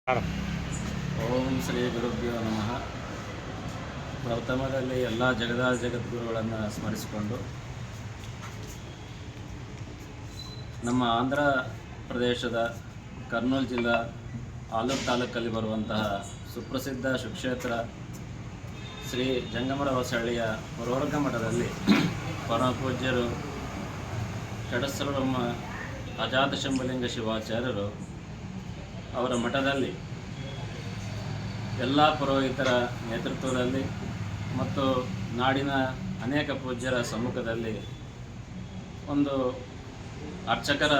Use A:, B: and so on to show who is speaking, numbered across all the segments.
A: ಓಂ ಶ್ರೀ ಗುರುಭ್ಯೋ ನಮಃ. ಪ್ರಥಮದಲ್ಲಿ ಎಲ್ಲ ಜಗದ್ಗುರುಗಳನ್ನು ಸ್ಮರಿಸಿಕೊಂಡು ನಮ್ಮ ಆಂಧ್ರ ಪ್ರದೇಶದ ಕರ್ನೂಲು ಜಿಲ್ಲಾ ಆಲೂರು ತಾಲೂಕಲ್ಲಿ ಬರುವಂತಹ ಸುಪ್ರಸಿದ್ಧ ಸುಕ್ಷೇತ್ರ ಶ್ರೀ ಜಂಗಮರ ಹೊಸಳ್ಳಿಯ ಹೊರವರ್ಗ ಮಠದಲ್ಲಿ ಪರಮಪೂಜ್ಯರು ಷಡಸ್ಥರಬ್ರಹ್ಮ ಅಜಾತಶಂಭುಲಿಂಗ ಶಿವಾಚಾರ್ಯರು ಅವರ ಮಠದಲ್ಲಿ ಎಲ್ಲ ಪುರೋಹಿತರ ನೇತೃತ್ವದಲ್ಲಿ ಮತ್ತು ನಾಡಿನ ಅನೇಕ ಪೂಜ್ಯರ ಸಮ್ಮುಖದಲ್ಲಿ ಒಂದು ಅರ್ಚಕರ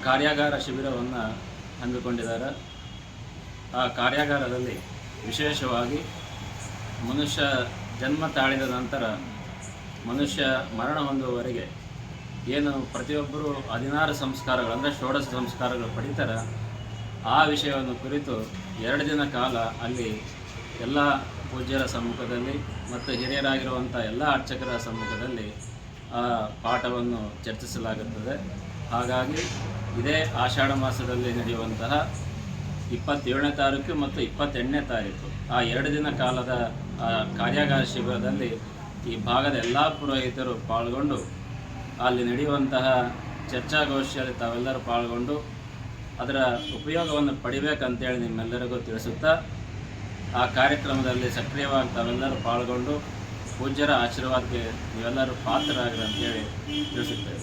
A: ಕಾರ್ಯಾಗಾರ ಶಿಬಿರವನ್ನು ಹಮ್ಮಿಕೊಂಡಿದ್ದಾರೆ. ಆ ಕಾರ್ಯಾಗಾರದಲ್ಲಿ ವಿಶೇಷವಾಗಿ ಮನುಷ್ಯ ಜನ್ಮ ತಾಳಿದ ನಂತರ ಮನುಷ್ಯ ಮರಣ ಹೊಂದುವವರೆಗೆ ಏನು ಪ್ರತಿಯೊಬ್ಬರೂ 16 ಸಂಸ್ಕಾರಗಳು ಅಂದರೆ ಷೋಡಶ ಸಂಸ್ಕಾರಗಳು ಪಡೀತಾರೆ. ಆ ವಿಷಯವನ್ನು ಕುರಿತು 2 ದಿನ ಕಾಲ ಅಲ್ಲಿ ಎಲ್ಲ ಪೂಜ್ಯರ ಸಮ್ಮುಖದಲ್ಲಿ ಮತ್ತು ಹಿರಿಯರಾಗಿರುವಂಥ ಎಲ್ಲ ಅರ್ಚಕರ ಸಮ್ಮುಖದಲ್ಲಿ ಆ ಪಾಠವನ್ನು ಚರ್ಚಿಸಲಾಗುತ್ತದೆ. ಹಾಗಾಗಿ ಇದೇ ಆಷಾಢ ಮಾಸದಲ್ಲಿ ನಡೆಯುವಂತಹ 27ನೇ ತಾರೀಕು ಮತ್ತು 28ನೇ ತಾರೀಕು ಆ 2 ದಿನ ಕಾಲದ ಕಾರ್ಯಾಗಾರ ಶಿಬಿರದಲ್ಲಿ ಈ ಭಾಗದ ಎಲ್ಲ ಪುರೋಹಿತರು ಪಾಲ್ಗೊಂಡು ಅಲ್ಲಿ ನಡೆಯುವಂತಹ ಚರ್ಚಾಗೋಷ್ಠಿಯಲ್ಲಿ ತಾವೆಲ್ಲರೂ ಪಾಲ್ಗೊಂಡು ಅದರ ಉಪಯೋಗವನ್ನು ಪಡಿಬೇಕಂತೇಳಿ ನಿಮ್ಮೆಲ್ಲರಿಗೂ ತಿಳಿಸುತ್ತಾ ಆ ಕಾರ್ಯಕ್ರಮದಲ್ಲಿ ಸಕ್ರಿಯವಾಗಿ ತಾವೆಲ್ಲರೂ ಪಾಲ್ಗೊಂಡು ಪೂಜ್ಯರ ಆಶೀರ್ವಾದಕ್ಕೆ ನೀವೆಲ್ಲರೂ ಪಾತ್ರರಾಗಿರಿ ಅಂತೇಳಿ ತಿಳಿಸುತ್ತೇವೆ.